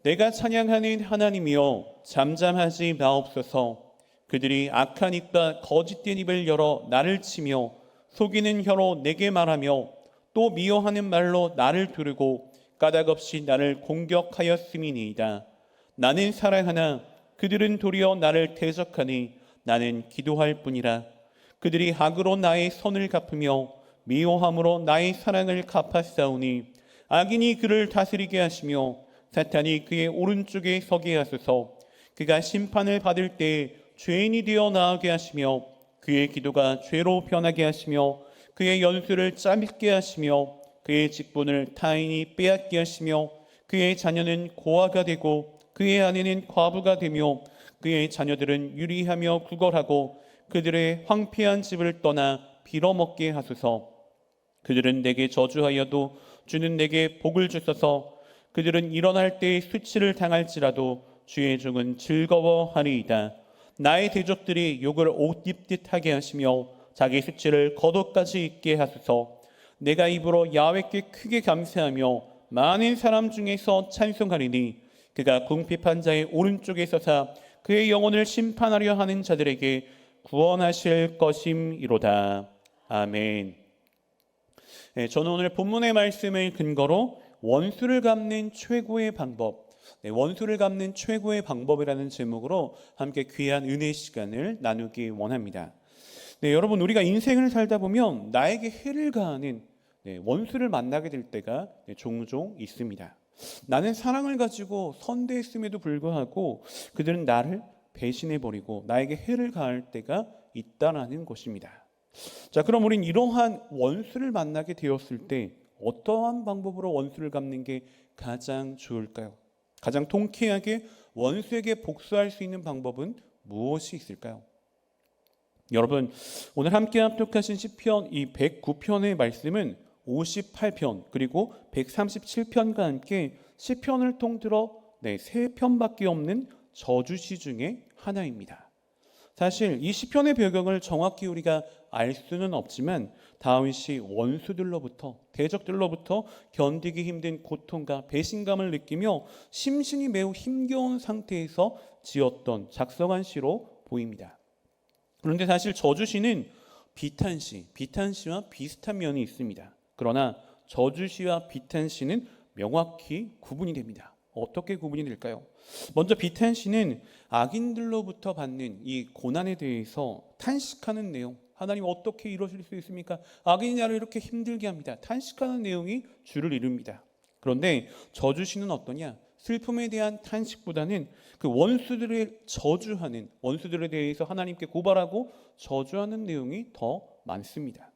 내가 찬양하는 하나님이여 잠잠하지 마옵소서. 그들이 악한 입과 거짓된 입을 열어 나를 치며 속이는 혀로 내게 말하며 또 미워하는 말로 나를 두르고 까닭없이 나를 공격하였음이니이다. 나는 사랑하나 그들은 도리어 나를 대적하니 나는 기도할 뿐이라. 그들이 악으로 나의 선을 갚으며 미워함으로 나의 사랑을 갚았사오니 악인이 그를 다스리게 하시며 사탄이 그의 오른쪽에 서게 하소서. 그가 심판을 받을 때 죄인이 되어 나오게 하시며 그의 기도가 죄로 변하게 하시며 그의 연수를 짧게 하시며 그의 직분을 타인이 빼앗게 하시며 그의 자녀는 고아가 되고 그의 아내는 과부가 되며 그의 자녀들은 유리하며 구걸하고 그들의 황폐한 집을 떠나 빌어먹게 하소서. 그들은 내게 저주하여도 주는 내게 복을 주소서. 그들은 일어날 때 수치를 당할지라도 주의 종은 즐거워하리이다. 나의 대적들이 욕을 옷 입듯 하게 하시며 자기 수치를 겉옷까지 입게 하소서. 내가 입으로 야훼께 크게 감사하며 많은 사람 중에서 찬송하리니 그가 궁핍한 자의 오른쪽에 서사 그의 영혼을 심판하려 하는 자들에게 구원하실 것임이로다. 아멘. 저는 오늘 본문의 말씀을 근거로 원수를 갚는 최고의 방법, 원수를 갚는 최고의 방법이라는 제목으로 함께 귀한 은혜 시간을 나누기 원합니다. 여러분, 우리가 인생을 살다 보면 나에게 해를 가하는 원수를 만나게 될 때가 종종 있습니다. 나는 사랑을 가지고 선대했음에도 불구하고 그들은 나를 배신해버리고 나에게 해를 가할 때가 있다라는 것입니다. 자, 그럼 우린 이러한 원수를 만나게 되었을 때 어떠한 방법으로 원수를 갚는 게 가장 좋을까요? 가장 통쾌하게 원수에게 복수할 수 있는 방법은 무엇이 있을까요? 여러분, 오늘 함께 합독하신 시편 이 109편의 말씀은 58편 그리고 137편과 함께 시편을 통틀어 3편밖에 없는 저주시 중에 하나입니다. 사실 이 시편의 배경을 정확히 우리가 알 수는 없지만 다윗이 원수들로부터, 대적들로부터 견디기 힘든 고통과 배신감을 느끼며 심신이 매우 힘겨운 상태에서 지었던 작성한 시로 보입니다. 그런데 사실 저주시는 비탄시와 비슷한 면이 있습니다. 그러나 저주시와 비탄시는 명확히 구분이 됩니다. 어떻게 구분이 될까요? 먼저 비탄시는 악인들로부터 받는 이 고난에 대해서 탄식하는 내용, 하나님 어떻게 이러실 수 있습니까? 악인이 나를 이렇게 힘들게 합니다. 탄식하는 내용이 주를 이룹니다. 그런데 저주시는 어떠냐? 슬픔에 대한 탄식보다는 그 원수들을 저주하는, 원수들에 대해서 하나님께 고발하고 저주하는 내용이 더 많습니다.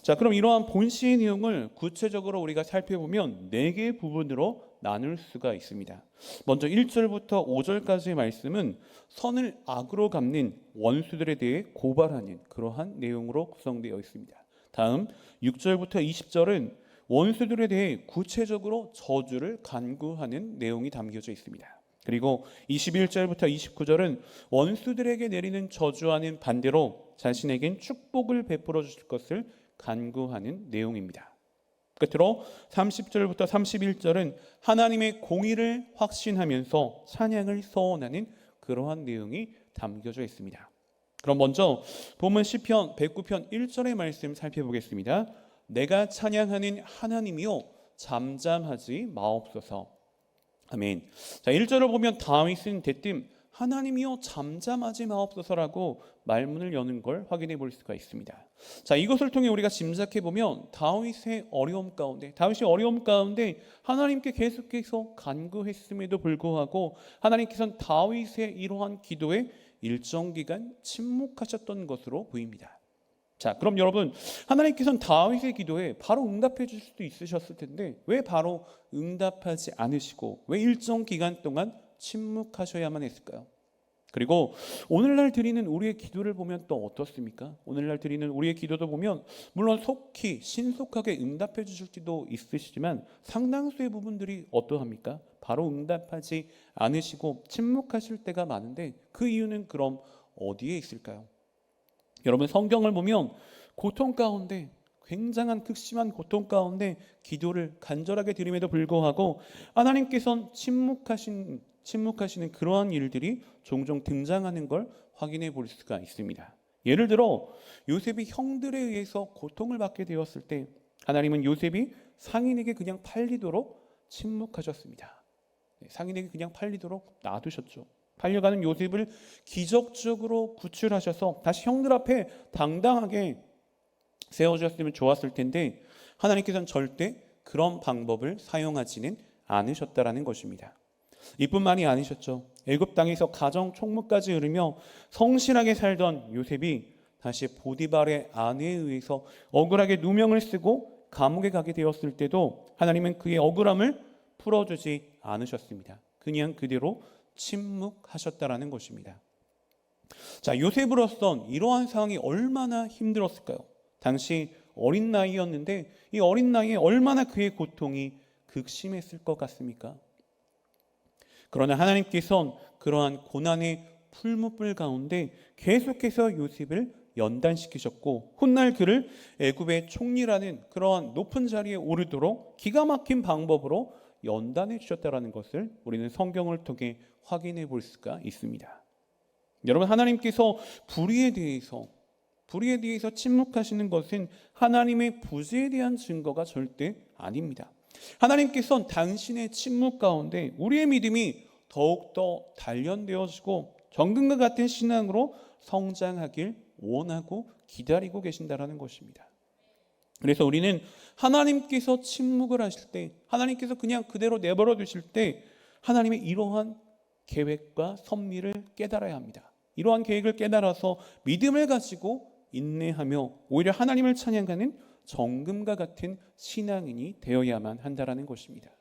자, 그럼 이러한 본시의 내용을 구체적으로 우리가 살펴보면 4개의 부분으로 나눌 수가 있습니다. 먼저 1절부터 5절까지의 말씀은 선을 악으로 갚는 원수들에 대해 고발하는 그러한 내용으로 구성되어 있습니다. 다음 6절부터 20절은 원수들에 대해 구체적으로 저주를 간구하는 내용이 담겨져 있습니다. 그리고 21절부터 29절은 원수들에게 내리는 저주와는 반대로 자신에겐 축복을 베풀어 주실 것을 간구하는 내용입니다. 끝으로 30절부터 31절은 하나님의 공의를 확신하면서 찬양을 서원하는 그러한 내용이 담겨져 있습니다. 그럼 먼저 본문 시편 109편 1절의 말씀 살펴보겠습니다. 내가 찬양하는 하나님이여 잠잠하지 마옵소서. 아멘. 자, 1절을 보면 다윗은 대뜸 하나님이여 잠잠하지 마옵소서라고 말문을 여는 걸 확인해 볼 수가 있습니다. 자, 이것을 통해 우리가 짐작해 보면 다윗이 어려움 가운데 하나님께 계속해서 간구했음에도 불구하고 하나님께서는 다윗의 이러한 기도에 일정 기간 침묵하셨던 것으로 보입니다. 자, 그럼 여러분, 하나님께서는 다윗의 기도에 바로 응답해 줄 수도 있으셨을 텐데 왜 바로 응답하지 않으시고 왜 일정 기간 동안 침묵하셔야만 했을까요? 그리고 오늘날 드리는 우리의 기도를 보면 또 어떻습니까? 오늘날 드리는 우리의 기도도 보면 물론 속히 신속하게 응답해 주실지도 있으시지만 상당수의 부분들이 어떠합니까? 바로 응답하지 않으시고 침묵하실 때가 많은데 그 이유는 그럼 어디에 있을까요? 여러분, 성경을 보면 고통 가운데 굉장한 극심한 고통 가운데 기도를 간절하게 드림에도 불구하고 하나님께서는 침묵하시는 그러한 일들이 종종 등장하는 걸 확인해 볼 수가 있습니다. 예를 들어 요셉이 형들에 의해서 고통을 받게 되었을 때 하나님은 요셉이 상인에게 그냥 팔리도록 침묵하셨습니다. 상인에게 그냥 팔리도록 놔두셨죠. 팔려가는 요셉을 기적적으로 구출하셔서 다시 형들 앞에 당당하게 세워주셨으면 좋았을 텐데 하나님께서는 절대 그런 방법을 사용하지는 않으셨다라는 것입니다. 이뿐만이 아니셨죠. 애굽 땅에서 가정 총무까지 이르며 성실하게 살던 요셉이 다시 보디발의 아내에 의해서 억울하게 누명을 쓰고 감옥에 가게 되었을 때도 하나님은 그의 억울함을 풀어주지 않으셨습니다. 그냥 그대로 침묵하셨다라는 것입니다. 자, 요셉으로선 이러한 상황이 얼마나 힘들었을까요? 당시 어린 나이였는데 이 어린 나이에 얼마나 그의 고통이 극심했을 것 같습니까? 그러나 하나님께서는 그러한 고난의 풀무불 가운데 계속해서 요셉을 연단시키셨고 훗날 그를 애굽의 총리라는 그러한 높은 자리에 오르도록 기가 막힌 방법으로 연단해 주셨다는 것을 우리는 성경을 통해 확인해 볼 수가 있습니다. 여러분, 하나님께서 불의에 대해서 침묵하시는 것은 하나님의 부재에 대한 증거가 절대 아닙니다. 하나님께서는 당신의 침묵 가운데 우리의 믿음이 더욱더 단련되어지고 정금과 같은 신앙으로 성장하길 원하고 기다리고 계신다라는 것입니다. 그래서 우리는 하나님께서 침묵을 하실 때, 하나님께서 그냥 그대로 내버려 두실 때 하나님의 이러한 계획과 섭리를 깨달아야 합니다. 이러한 계획을 깨달아서 믿음을 가지고 인내하며 오히려 하나님을 찬양하는 정금과 같은 신앙인이 되어야만 한다라는 것입니다.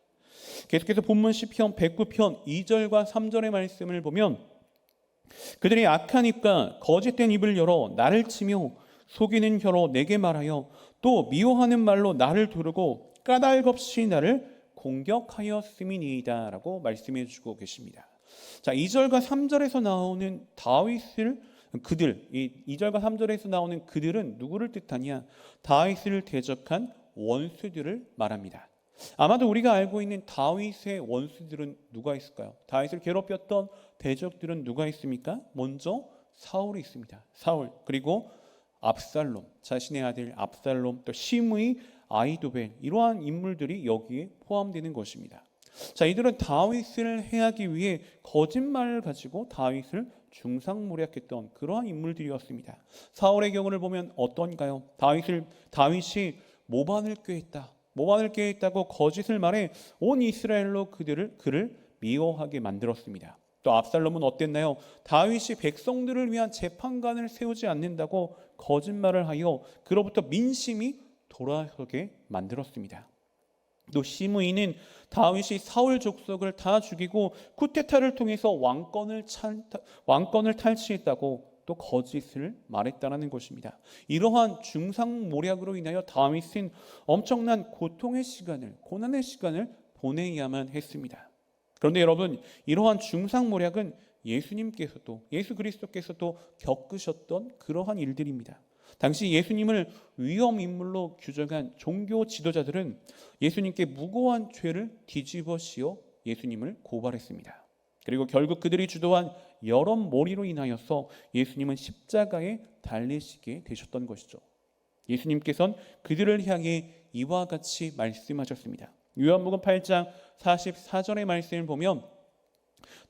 계속해서 본문 시편 109편 2절과 3절의 말씀을 보면 그들이 악한 입과 거짓된 입을 열어 나를 치며 속이는 혀로 내게 말하여 또 미워하는 말로 나를 두르고 까닭없이 나를 공격하였음이니이다 라고 말씀해 주고 계십니다. 자, 2절과 3절에서 나오는 그들, 이 2절과 3절에서 나오는 그들은 누구를 뜻하냐? 다윗을 대적한 원수들을 말합니다. 아마도 우리가 알고 있는 다윗의 원수들은 누가 있을까요? 다윗을 괴롭혔던 대적들은 누가 있습니까? 먼저 사울이 있습니다. 사울, 그리고 압살롬, 자신의 아들 압살롬, 또 시므이, 아히도벨, 이러한 인물들이 여기에 포함되는 것입니다. 자, 이들은 다윗을 해하기 위해 거짓말을 가지고 다윗을 중상모략했던 그러한 인물들이었습니다. 사울의 경우를 보면 어떤가요? 다윗이 모반을 꾀했다고 거짓을 말해 온 이스라엘로 그를 미워하게 만들었습니다. 또 압살롬은 어땠나요? 다윗이 백성들을 위한 재판관을 세우지 않는다고 거짓말을 하여 그로부터 민심이 돌아서게 만들었습니다. 또 시므이는 다윗이 사울 족속을 다 죽이고 쿠데타를 통해서 왕권을 탈취했다고 또 거짓을 말했다는 것입니다. 이러한 중상모략으로 인하여 다윗은 엄청난 고난의 시간을 보내야만 했습니다. 그런데 여러분, 이러한 중상모략은 예수 그리스도께서도 겪으셨던 그러한 일들입니다. 당시 예수님을 위험인물로 규정한 종교 지도자들은 예수님께 무고한 죄를 뒤집어 씌워 예수님을 고발했습니다. 그리고 결국 그들이 주도한 여론몰이로 인하여서 예수님은 십자가에 달리시게 되셨던 것이죠. 예수님께서는 그들을 향해 이와 같이 말씀하셨습니다. 요한복음 8장 44절의 말씀을 보면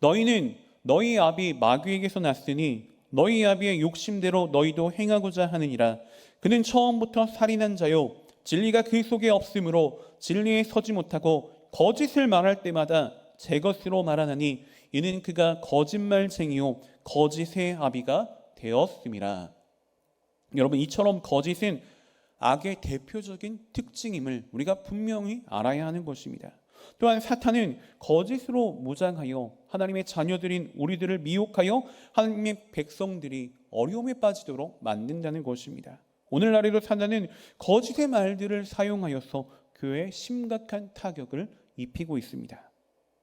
너희는 너희 아비 마귀에게서 났으니 너희 아비의 욕심대로 너희도 행하고자 하느니라. 그는 처음부터 살인한 자요 진리가 그 속에 없으므로 진리에 서지 못하고 거짓을 말할 때마다 제 것으로 말하나니 이는 그가 거짓말쟁이요 거짓의 아비가 되었음이라. 여러분, 이처럼 거짓은 악의 대표적인 특징임을 우리가 분명히 알아야 하는 것입니다. 또한 사탄은 거짓으로 무장하여 하나님의 자녀들인 우리들을 미혹하여 하나님의 백성들이 어려움에 빠지도록 만든다는 것입니다. 오늘날에도 사탄은 거짓의 말들을 사용하여서 교회에 심각한 타격을 입히고 있습니다.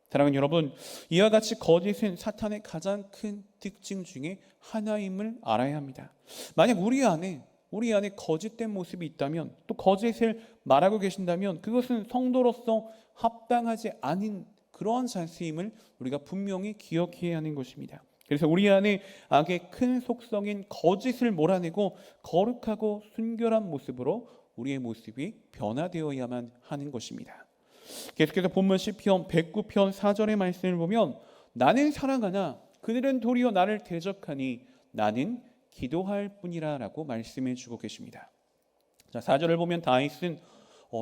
사랑하는 여러분, 이와 같이 거짓은 사탄의 가장 큰 특징 중에 하나임을 알아야 합니다. 만약 우리 안에 우리 안에 거짓된 모습이 있다면, 또 거짓을 말하고 계신다면 그것은 성도로서 합당하지 않은 그러한 자세임을 우리가 분명히 기억해야 하는 것입니다. 그래서 우리 안에 악의 큰 속성인 거짓을 몰아내고 거룩하고 순결한 모습으로 우리의 모습이 변화되어야만 하는 것입니다. 계속해서 본문 시편 109편 4절의 말씀을 보면 나는 사랑하나 그들은 도리어 나를 대적하니 나는 기도할 뿐이라 라고 말씀해 주고 계십니다. 자, 4절을 보면 다윗은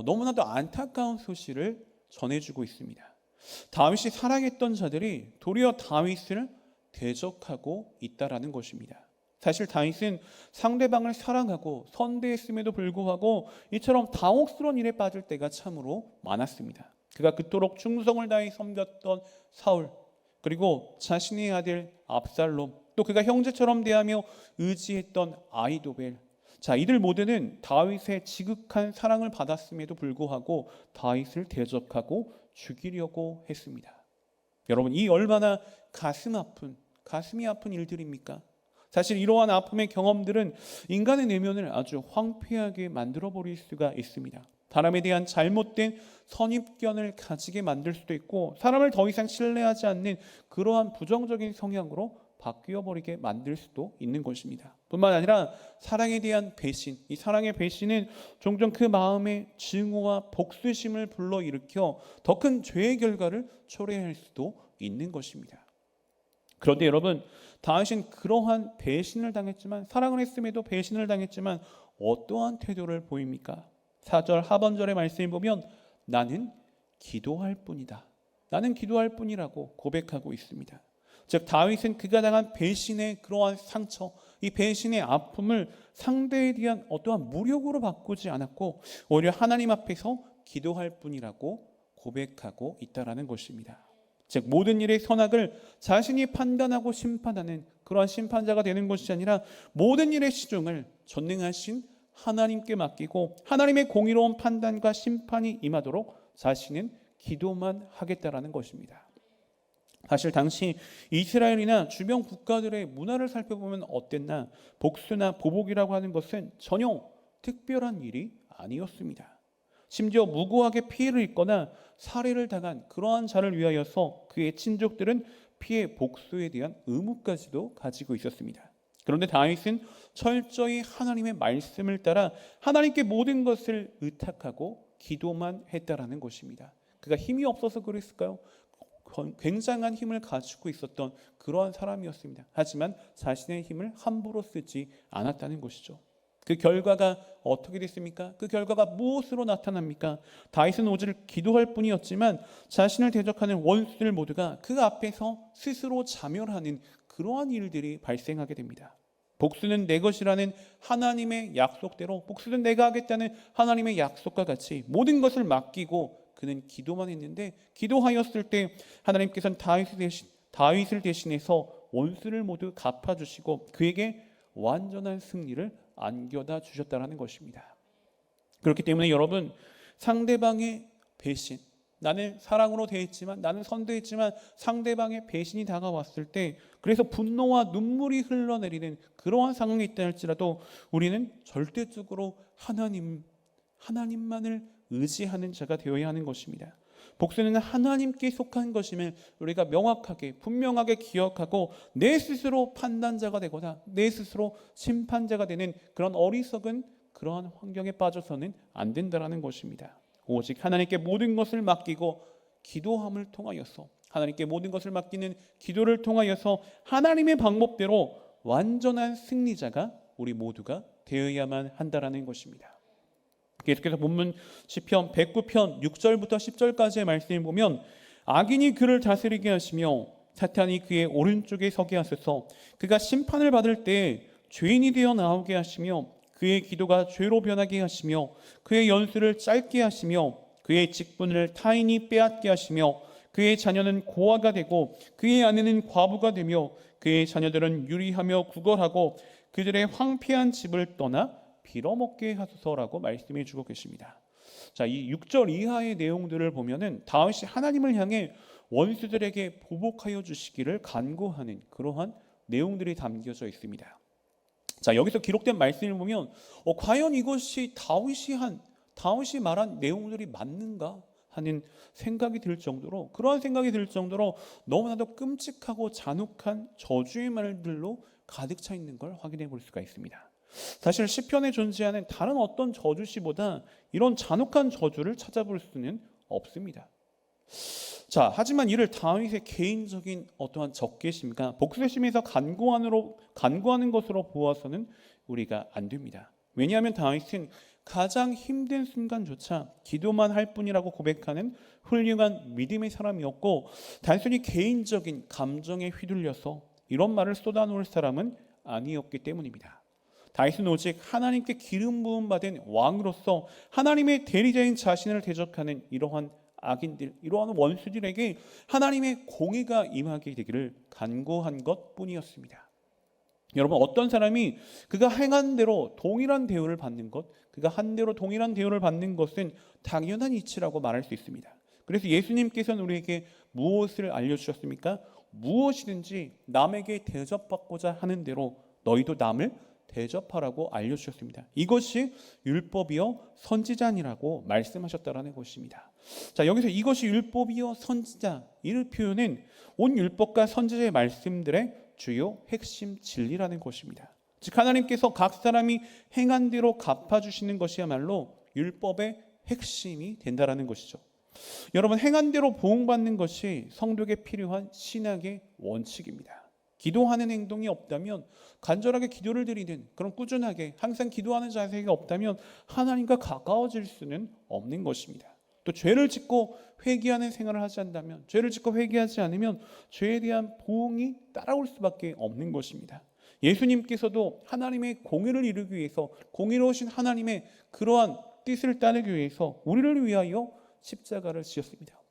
너무나도 안타까운 소식을 전해주고 있습니다. 다윗이 사랑했던 자들이 도리어 다윗을 대적하고 있다라는 것입니다. 사실 다윗은 상대방을 사랑하고 선대했음에도 불구하고 이처럼 당혹스러운 일에 빠질 때가 참으로 많았습니다. 그가 그토록 충성을 다해 섬겼던 사울, 그리고 자신의 아들 압살롬, 또 그가 형제처럼 대하며 의지했던 아히도벨, 자, 이들 모두는 다윗의 지극한 사랑을 받았음에도 불구하고 다윗을 대적하고 죽이려고 했습니다. 여러분, 이 얼마나 가슴이 아픈 일들입니까? 사실 이러한 아픔의 경험들은 인간의 내면을 아주 황폐하게 만들어버릴 수가 있습니다. 사람에 대한 잘못된 선입견을 가지게 만들 수도 있고, 사람을 더 이상 신뢰하지 않는 그러한 부정적인 성향으로 바뀌어버리게 만들 수도 있는 것입니다. 뿐만 아니라 사랑에 대한 배신, 이 사랑의 배신은 종종 그 마음의 증오와 복수심을 불러일으켜 더 큰 죄의 결과를 초래할 수도 있는 것입니다. 그런데 여러분, 다윗은 그러한 배신을 당했지만, 사랑을 했음에도 배신을 당했지만 어떠한 태도를 보입니까? 4절 하반절의 말씀을 보면 나는 기도할 뿐이다, 나는 기도할 뿐이라고 고백하고 있습니다. 즉 다윗은 그가 당한 배신의 그러한 상처, 이 배신의 아픔을 상대에 대한 어떠한 무력으로 바꾸지 않았고 오히려 하나님 앞에서 기도할 뿐이라고 고백하고 있다라는 것입니다. 즉 모든 일의 선악을 자신이 판단하고 심판하는 그러한 심판자가 되는 것이 아니라 모든 일의 시종을 전능하신 하나님께 맡기고 하나님의 공의로운 판단과 심판이 임하도록 자신은 기도만 하겠다라는 것입니다. 사실 당시 이스라엘이나 주변 국가들의 문화를 살펴보면 어땠나, 복수나 보복이라고 하는 것은 전혀 특별한 일이 아니었습니다. 심지어 무고하게 피해를 입거나 살해를 당한 그러한 자를 위하여서 그의 친족들은 피해 복수에 대한 의무까지도 가지고 있었습니다. 그런데 다윗은 철저히 하나님의 말씀을 따라 하나님께 모든 것을 의탁하고 기도만 했다라는 것입니다. 그가 힘이 없어서 그랬을까요? 굉장한 힘을 가지고 있었던 그러한 사람이었습니다. 하지만 자신의 힘을 함부로 쓰지 않았다는 것이죠. 그 결과가 어떻게 됐습니까? 그 결과가 무엇으로 나타납니까? 다윗은 오직 기도할 뿐이었지만 자신을 대적하는 원수들 모두가 그 앞에서 스스로 자멸하는 그러한 일들이 발생하게 됩니다. 복수는 내 것이라는 하나님의 약속대로, 복수는 내가 하겠다는 하나님의 약속과 같이 모든 것을 맡기고 그는 기도만 했는데, 기도하였을 때 하나님께서는 다윗을 대신해서 원수를 모두 갚아주시고 그에게 완전한 승리를 안겨다 주셨다는 것입니다. 그렇기 때문에 여러분, 상대방의 배신, 나는 사랑으로 대했지만, 나는 선대했지만 상대방의 배신이 다가왔을 때, 그래서 분노와 눈물이 흘러내리는 그러한 상황이 있다 할지라도 우리는 절대적으로 하나님만을 의지하는 자가 되어야 하는 것입니다. 복수는 하나님께 속한 것임을 우리가 명확하게 분명하게 기억하고 내 스스로 판단자가 되거나 내 스스로 심판자가 되는 그런 어리석은 그러한 환경에 빠져서는 안 된다는 것입니다. 오직 하나님께 모든 것을 맡기고 기도함을 통하여서, 하나님께 모든 것을 맡기는 기도를 통하여서 하나님의 방법대로 완전한 승리자가 우리 모두가 되어야만 한다는 것입니다. 계속해서 본문 시편 109편 6절부터 10절까지의 말씀을 보면 악인이 그를 다스리게 하시며 사탄이 그의 오른쪽에 서게 하소서. 그가 심판을 받을 때 죄인이 되어 나오게 하시며 그의 기도가 죄로 변하게 하시며 그의 연수를 짧게 하시며 그의 직분을 타인이 빼앗게 하시며 그의 자녀는 고아가 되고 그의 아내는 과부가 되며 그의 자녀들은 유리하며 구걸하고 그들의 황폐한 집을 떠나 빌어먹게 하소서라고 말씀해 주고 계십니다. 자, 이 6절 이하의 내용들을 보면은 다윗이 하나님을 향해 원수들에게 보복하여 주시기를 간구하는 그러한 내용들이 담겨져 있습니다. 자, 여기서 기록된 말씀을 보면 과연 이것이 다윗이 말한 내용들이 맞는가 하는 생각이 들 정도로, 그러한 생각이 들 정도로 너무나도 끔찍하고 잔혹한 저주의 말들로 가득 차 있는 걸 확인해 볼 수가 있습니다. 사실 시편에 존재하는 다른 어떤 저주시보다 이런 잔혹한 저주를 찾아볼 수는 없습니다. 자, 하지만 이를 다윗의 개인적인 어떠한 적개심과 복수심에서 간구하는 것으로 보아서는 우리가 안 됩니다. 왜냐하면 다윗은 가장 힘든 순간조차 기도만 할 뿐이라고 고백하는 훌륭한 믿음의 사람이었고, 단순히 개인적인 감정에 휘둘려서 이런 말을 쏟아놓을 사람은 아니었기 때문입니다. 다윗은 오직 하나님께 기름 부음 받은 왕으로서 하나님의 대리자인 자신을 대적하는 이러한 악인들, 이러한 원수들에게 하나님의 공의가 임하게 되기를 간구한 것뿐이었습니다. 여러분, 어떤 사람이 그가 행한 대로 동일한 대우를 받는 것, 그가 한 대로 동일한 대우를 받는 것은 당연한 이치라고 말할 수 있습니다. 그래서 예수님께서는 우리에게 무엇을 알려주셨습니까? 무엇이든지 남에게 대접받고자 하는 대로 너희도 남을 대접하라고 알려주셨습니다. 이것이 율법이요 선지자니라고 말씀하셨다라는 것입니다. 자, 여기서 이것이 율법이요 선지자, 이 표현은 온 율법과 선지자의 말씀들의 주요 핵심 진리라는 것입니다. 즉, 하나님께서 각 사람이 행한 대로 갚아주시는 것이야말로 율법의 핵심이 된다라는 것이죠. 여러분, 행한 대로 보응받는 것이 성도에게 필요한 신학의 원칙입니다. 기도하는 행동이 없다면, 간절하게 기도를 드리는 그런 꾸준하게 항상 기도하는 자세가 없다면 하나님과 가까워질 수는 없는 것입니다. 또 죄를 짓고 회개하는 생활을 하지 않다면, 죄를 짓고 회개하지 않으면 죄에 대한 보응이 따라올 수밖에 없는 것입니다. 예수님께서도 하나님의 공의를 이루기 위해서, 공의로우신 하나님의 그러한 뜻을 따르기 위해서 우리를 위하여 십자가를 지셨습니다.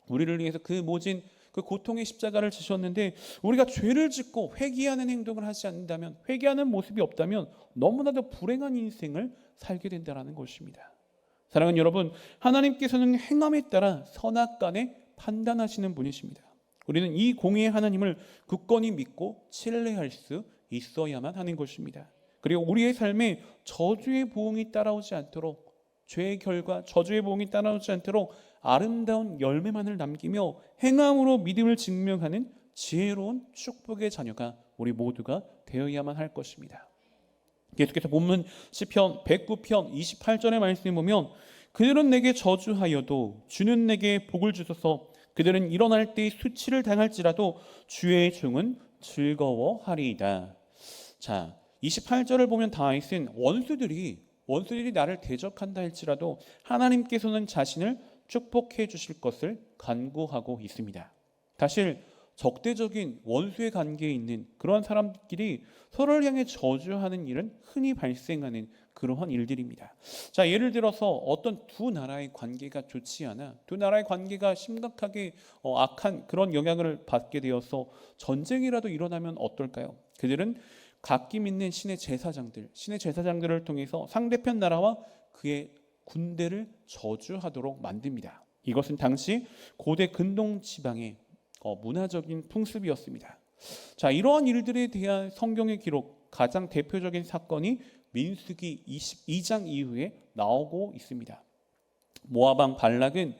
우리를 위해서 그 모진 그 고통의 십자가를 지셨는데, 우리가 죄를 짓고 회개하는 행동을 하지 않는다면, 회개하는 모습이 없다면 너무나도 불행한 인생을 살게 된다는 것입니다. 사랑하는 여러분, 하나님께서는 행함에 따라 선악간에 판단하시는 분이십니다. 우리는 이 공의의 하나님을 굳건히 믿고 신뢰할 수 있어야만 하는 것입니다. 그리고 우리의 삶에 저주의 보응이 따라오지 않도록, 죄의 결과 저주의 보응이 따라오지 않도록 아름다운 열매만을 남기며 행함으로 믿음을 증명하는 지혜로운 축복의 자녀가 우리 모두가 되어야만 할 것입니다. 계속해서 본문 시편 109편 28절의 말씀을 보면, 그들은 내게 저주하여도 주는 내게 복을 주소서. 그들은 일어날 때 수치를 당할지라도 주의 종은 즐거워하리이다. 자, 28절을 보면 다윗은 원수들이 나를 대적한다 할지라도 하나님께서는 자신을 축복해 주실 것을 간구하고 있습니다. 사실 적대적인 원수의 관계에 있는 그러한 사람들끼리 서로를 향해 저주하는 일은 흔히 발생하는 그러한 일들입니다. 자, 예를 들어서 어떤 두 나라의 관계가 좋지 않아, 두 나라의 관계가 심각하게 악한 그런 영향을 받게 되어서 전쟁이라도 일어나면 어떨까요? 그들은 각기 믿는 신의 제사장들을 통해서 상대편 나라와 그의 군대를 저주하도록 만듭니다. 이것은 당시 고대 근동 지방의 문화적인 풍습이었습니다. 자, 이러한 일들에 대한 성경의 기록, 가장 대표적인 사건이 민수기 22장 이후에 나오고 있습니다. 모압 왕 발락은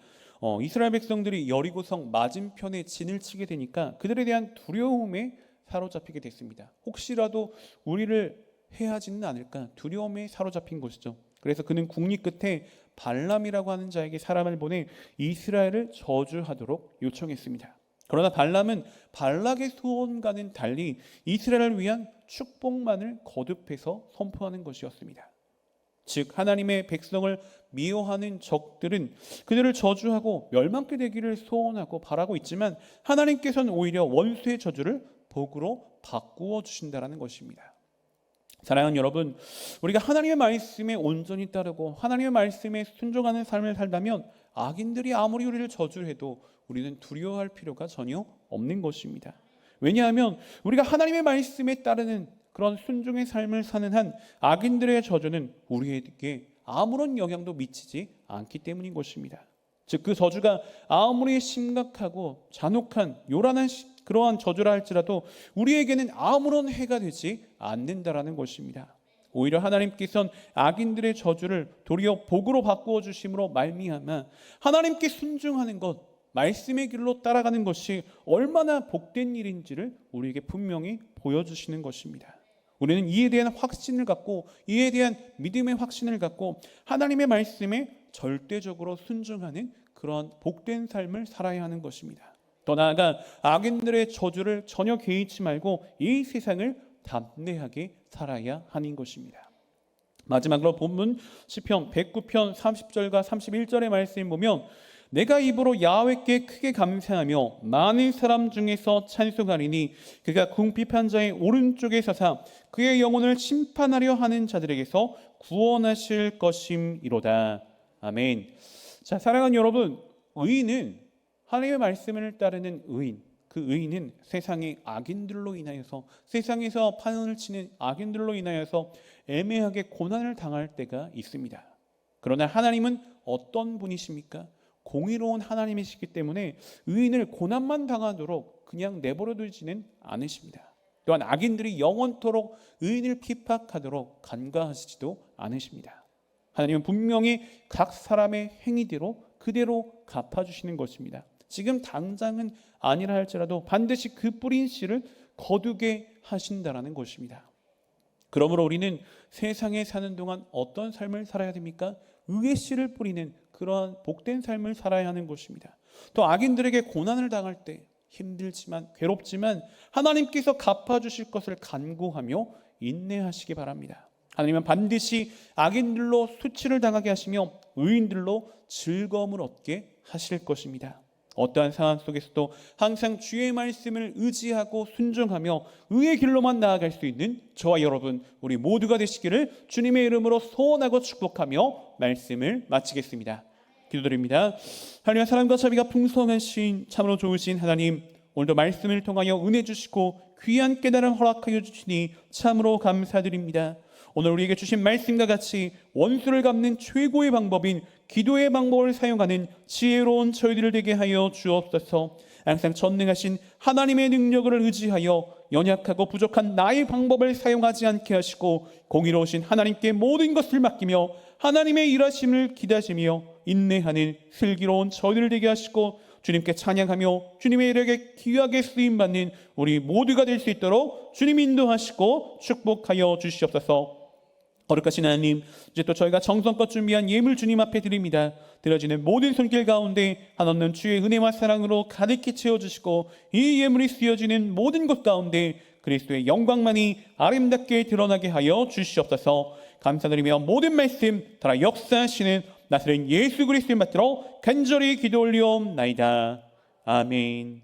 이스라엘 백성들이 여리고성 맞은편에 진을 치게 되니까 그들에 대한 두려움에 사로잡히게 됐습니다. 혹시라도 우리를 해하지는 않을까 두려움에 사로잡힌 것이죠. 그래서 그는 국리 끝에 발람이라고 하는 자에게 사람을 보내 이스라엘을 저주하도록 요청했습니다. 그러나 발람은 발락의 소원과는 달리 이스라엘을 위한 축복만을 거듭해서 선포하는 것이었습니다. 즉, 하나님의 백성을 미워하는 적들은 그들을 저주하고 멸망케 되기를 소원하고 바라고 있지만, 하나님께서는 오히려 원수의 저주를 복으로 바꾸어 주신다는 것입니다. 사랑하는 여러분, 우리가 하나님의 말씀에 온전히 따르고 하나님의 말씀에 순종하는 삶을 살다면 악인들이 아무리 우리를 저주해도 우리는 두려워할 필요가 전혀 없는 것입니다. 왜냐하면 우리가 하나님의 말씀에 따르는 그런 순종의 삶을 사는 한 악인들의 저주는 우리에게 아무런 영향도 미치지 않기 때문인 것입니다. 즉 그 저주가 아무리 심각하고 잔혹한 요란한 그러한 저주라 할지라도 우리에게는 아무런 해가 되지 않는다라는 것입니다. 오히려 하나님께서는 악인들의 저주를 도리어 복으로 바꾸어 주심으로 말미암아 하나님께 순종하는 것, 말씀의 길로 따라가는 것이 얼마나 복된 일인지를 우리에게 분명히 보여주시는 것입니다. 우리는 이에 대한 확신을 갖고, 이에 대한 믿음의 확신을 갖고 하나님의 말씀에 절대적으로 순종하는 그런 복된 삶을 살아야 하는 것입니다. 더 나아가 악인들의 저주를 전혀 개의치 말고 이 세상을 담대하게 살아야 하는 것입니다. 마지막으로 본문 시편 109편 30절과 31절의 말씀 보면 내가 입으로 야훼께 크게 감사하며 많은 사람 중에서 찬송하리니 그가 궁핍한 자의 오른쪽에 서사 그의 영혼을 심판하려 하는 자들에게서 구원하실 것임이로다. 아멘. 자, 사랑하는 여러분, 의인은 하나님의 말씀을 따르는 의인, 그 의인은 세상의 악인들로 인하여서, 세상에서 판을 치는 악인들로 인하여서 애매하게 고난을 당할 때가 있습니다. 그러나 하나님은 어떤 분이십니까? 공의로운 하나님이시기 때문에 의인을 고난만 당하도록 그냥 내버려 두지는 않으십니다. 또한 악인들이 영원토록 의인을 핍박하도록 간과하시지도 않으십니다. 하나님은 분명히 각 사람의 행위대로 그대로 갚아주시는 것입니다. 지금 당장은 아니라 할지라도 반드시 그 뿌린 씨를 거두게 하신다라는 것입니다. 그러므로 우리는 세상에 사는 동안 어떤 삶을 살아야 됩니까? 의의 씨를 뿌리는 그러한 복된 삶을 살아야 하는 것입니다. 또 악인들에게 고난을 당할 때 힘들지만 괴롭지만 하나님께서 갚아주실 것을 간구하며 인내하시기 바랍니다. 하나님은 반드시 악인들로 수치를 당하게 하시며 의인들로 즐거움을 얻게 하실 것입니다. 어떠한 상황 속에서도 항상 주의 말씀을 의지하고 순종하며 의의 길로만 나아갈 수 있는 저와 여러분 우리 모두가 되시기를 주님의 이름으로 소원하고 축복하며 말씀을 마치겠습니다. 기도드립니다. 하나님의 사랑과 자비가 풍성하신 참으로 좋으신 하나님, 오늘도 말씀을 통하여 은혜 주시고 귀한 깨달음 허락하여 주시니 참으로 감사드립니다. 오늘 우리에게 주신 말씀과 같이 원수를 갚는 최고의 방법인 기도의 방법을 사용하는 지혜로운 저희들 되게 하여 주옵소서. 항상 전능하신 하나님의 능력을 의지하여 연약하고 부족한 나의 방법을 사용하지 않게 하시고 공의로우신 하나님께 모든 것을 맡기며 하나님의 일하심을 기다리며 인내하는 슬기로운 저희들 되게 하시고 주님께 찬양하며 주님의 이름에 귀하게 쓰임받는 우리 모두가 될 수 있도록 주님 인도하시고 축복하여 주시옵소서. 거룩하신 하나님, 이제 또 저희가 정성껏 준비한 예물 주님 앞에 드립니다. 드려지는 모든 손길 가운데 한없는 주의 은혜와 사랑으로 가득히 채워주시고 이 예물이 쓰여지는 모든 곳 가운데 그리스도의 영광만이 아름답게 드러나게 하여 주시옵소서. 감사드리며 모든 말씀 따라 역사하시는 나사렛 예수 그리스도의 받들어 간절히 기도 올리옵나이다. 아멘.